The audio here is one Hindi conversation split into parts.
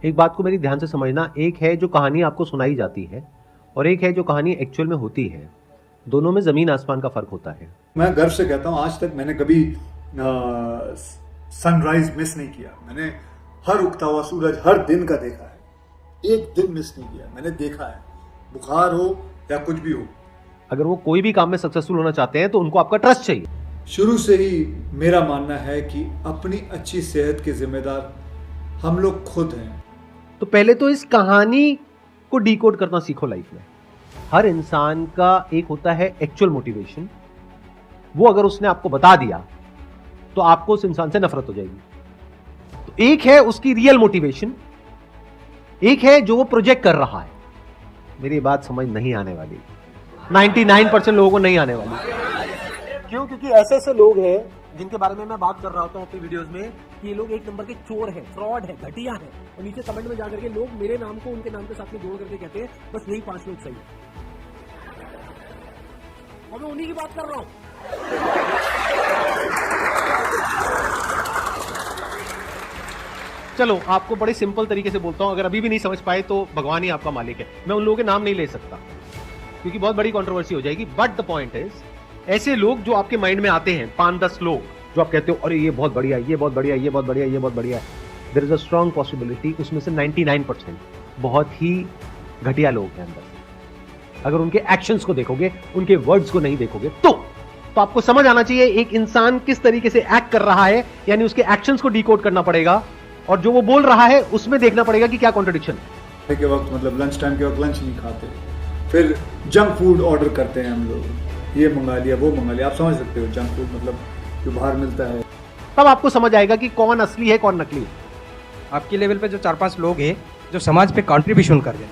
एक बात को मेरी ध्यान से समझना, एक है जो कहानी आपको सुनाई जाती है और एक है जो कहानी एक्चुअल में होती है। दोनों में जमीन आसमान का फर्क होता है। मैं गर्व से कहता हूँ आज तक मैंने कभी सनराइज मिस नहीं किया। मैंने हर उगता हुआ सूरज हर दिन का देखा है, एक दिन मिस नहीं किया। मैंने देखा है, बुखार हो या कुछ भी हो। अगर वो कोई भी काम में सक्सेसफुल होना चाहते हैं तो उनको आपका ट्रस्ट चाहिए। शुरू से ही मेरा मानना है कि अपनी अच्छी सेहत के जिम्मेदार हम लोग खुद हैं। तो पहले तो इस कहानी को डिकोड करना सीखो लाइफ में। हर इंसान का एक होता है एक्चुअल मोटिवेशन, वो अगर उसने आपको बता दिया तो आपको उस इंसान से नफरत हो जाएगी। तो एक है उसकी रियल मोटिवेशन, एक है जो वो प्रोजेक्ट कर रहा है। मेरी बात समझ नहीं आने वाली, 99% लोगों को नहीं आने वाली। क्यों? क्योंकि ऐसे ऐसे लोग हैं जिनके बारे में मैं बात कर रहा होता हूं अपनी वीडियोस में कि ये लोग एक नंबर के चोर हैं, फ्रॉड है, घटिया है, और नीचे कमेंट में जाकर के लोग मेरे नाम को उनके नाम के साथ में जोड़ करके कहते हैं बस यही 5 लोग सही है। और मैं उन्हीं की बात कर रहा हूं। चलो आपको बड़े सिंपल तरीके से बोलता हूं, अगर अभी भी नहीं समझ पाए तो भगवान ही आपका मालिक है। मैं उन लोगों के नाम नहीं ले सकता क्योंकि बहुत बड़ी कंट्रोवर्सी हो जाएगी। बट द पॉइंट इज, ऐसे लोग जो आपके माइंड में आते हैं 5-10 लोग जो आप कहते हो अरे ये बहुत बढ़िया, ये बहुत बढ़िया, ये बहुत बढ़िया, ये बहुत बढ़िया है, there is a strong possibility उसमें से 99% बहुत ही घटिया लोग हैं अंदर से। अगर उनके एक्शंस को देखोगे, उनके वर्ड्स को नहीं देखोगे तो आपको समझ आना चाहिए एक इंसान किस तरीके से एक्ट कर रहा है, यानी उसके एक्शंस को डिकोड करना पड़ेगा और जो वो बोल रहा है उसमें देखना पड़ेगा कि क्या कॉन्ट्रडिक्शन है। के वक्त मतलब लंच टाइम के वक्त लंच नहीं खाते, फिर जंक फूड ऑर्डर करते हैं हम लोग, ये मंगा लिया वो मंगा लिया। आप समझ सकते हो जंक फूड मतलब जो बाहर मिलता है। तब आपको समझ आएगा कि कौन असली है कौन नकली है। आपके लेवल पे जो 4-5 लोग हैं जो समाज पे कंट्रीब्यूशन कर रहे हैं,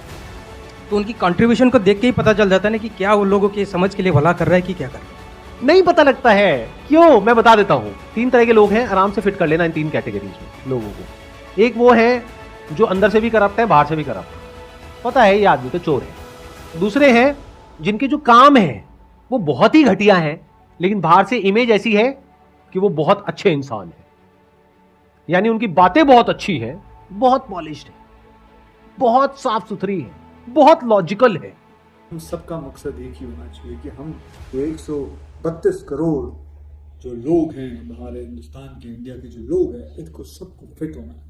तो उनकी कंट्रीब्यूशन को देख के ही पता चल जाता है ना कि क्या वो लोगों के समझ के लिए भला कर रहा है कि क्या कर रहा है। नहीं पता लगता है क्यों? मैं बता देता हूं। 3 तरह के लोग हैं, आराम से फिट कर लेना इन 3 कैटेगरीज में लोगों को। एक वो है जो अंदर से भी करप्ट है, बाहर से भी करप्ट है, पता है ये आदमी तो चोर है। दूसरे हैं जिनके जो काम है वो बहुत ही घटिया है लेकिन बाहर से इमेज ऐसी है कि वो बहुत अच्छे इंसान है, यानी उनकी बातें बहुत अच्छी है, बहुत पॉलिश्ड है, बहुत साफ सुथरी है, बहुत लॉजिकल है। हम सबका मकसद एक ही होना चाहिए कि हम 132 करोड़ जो लोग हैं बाहर हिंदुस्तान के, इंडिया के जो लोग हैं, इनको सबको फिट होना है।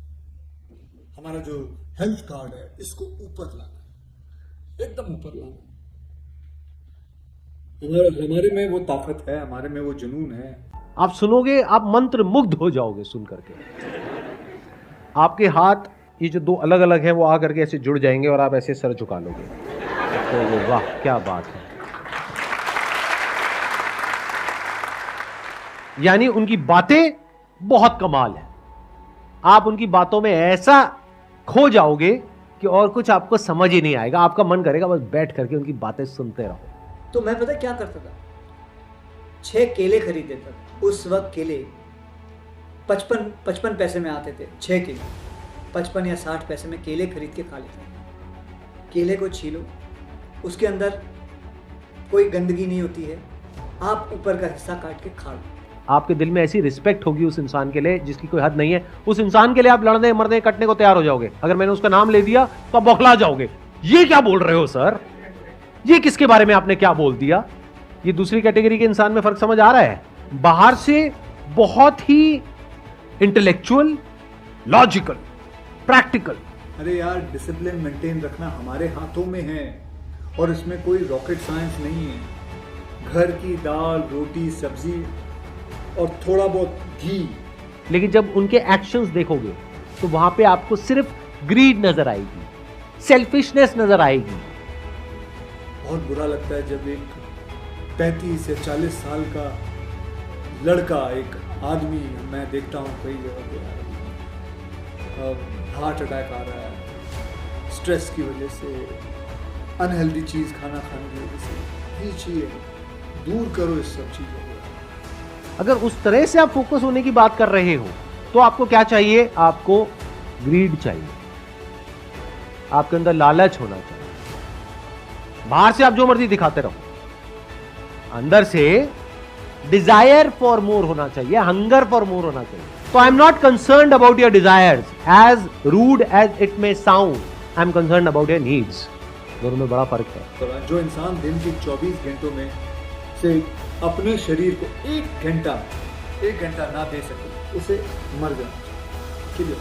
हमारा जो हेल्थ कार्ड है इसको ऊपर लाना है, एकदम ऊपर लाना है। हमारे में वो ताकत है, हमारे में वो जुनून है। आप सुनोगे, आप मंत्र मुग्ध हो जाओगे सुन करके। आपके हाथ ये जो 2 अलग अलग हैं वो आ करके ऐसे जुड़ जाएंगे और आप ऐसे सर झुका लोगे। तो वाह क्या बात है। यानी उनकी बातें बहुत कमाल है, आप उनकी बातों में ऐसा खो जाओगे कि और कुछ आपको समझ ही नहीं आएगा। आपका मन करेगा बस बैठ करके उनकी बातें सुनते रहो। तो मैं पता क्या करता था, 6 केले खरीद देता था। उस वक्त केले 55 पैसे में आते थे, 6 केले 55 या 60 पैसे में केले खरीद के खा लेता था। केले को छीलो, उसके अंदर कोई गंदगी नहीं होती है, आप ऊपर का हिस्सा काट के खा लो। आपके दिल में ऐसी रिस्पेक्ट होगी उस इंसान के लिए जिसकी कोई हद नहीं है। उस इंसान के लिए आप लड़ने मरने कटने को तैयार हो जाओगे। अगर मैंने उसका नाम ले दिया तो आप बौखला जाओगे, ये क्या बोल रहे हो सर, ये किसके बारे में आपने क्या बोल दिया। ये दूसरी कैटेगरी के इंसान में फर्क समझ आ रहा है। बाहर से बहुत ही इंटेलेक्चुअल, लॉजिकल, प्रैक्टिकल। अरे यार, डिसिप्लिन मेंटेन रखना हमारे हाथों में है और इसमें कोई रॉकेट साइंस नहीं है। घर की दाल, रोटी, सब्जी और थोड़ा बहुत घी। लेकिन जब उनके एक्शंस देखोगे तो वहां पे आपको सिर्फ ग्रीड नजर आएगी, सेल्फिशनेस नजर आएगी। बहुत बुरा लगता है जब एक 35 या 40 साल का लड़का, एक आदमी, मैं देखता हूँ कई जगह पे हार्ट अटैक आ रहा है स्ट्रेस की वजह से, अनहेल्दी चीज़ खाना खाने की वजह से। ये चीज़ दूर करो इस सब चीज़ों को। अगर उस तरह से आप फोकस होने की बात कर रहे हो तो आपको क्या चाहिए? आपको ग्रीड चाहिए, आपके अंदर लालच होना चाहिए। बाहर से आप जो मर्जी दिखाते रहो, अंदर से डिजायर फॉर मोर होना चाहिए, हंगर फॉर मोर होना चाहिए। तो I am not concerned about your desires, as rude as it may sound, I am concerned about your needs. दोनों में बड़ा फर्क है। जो इंसान दिन के 24 घंटों में से अपने शरीर को एक घंटा ना दे सके, उसे मर जाना चाहिए।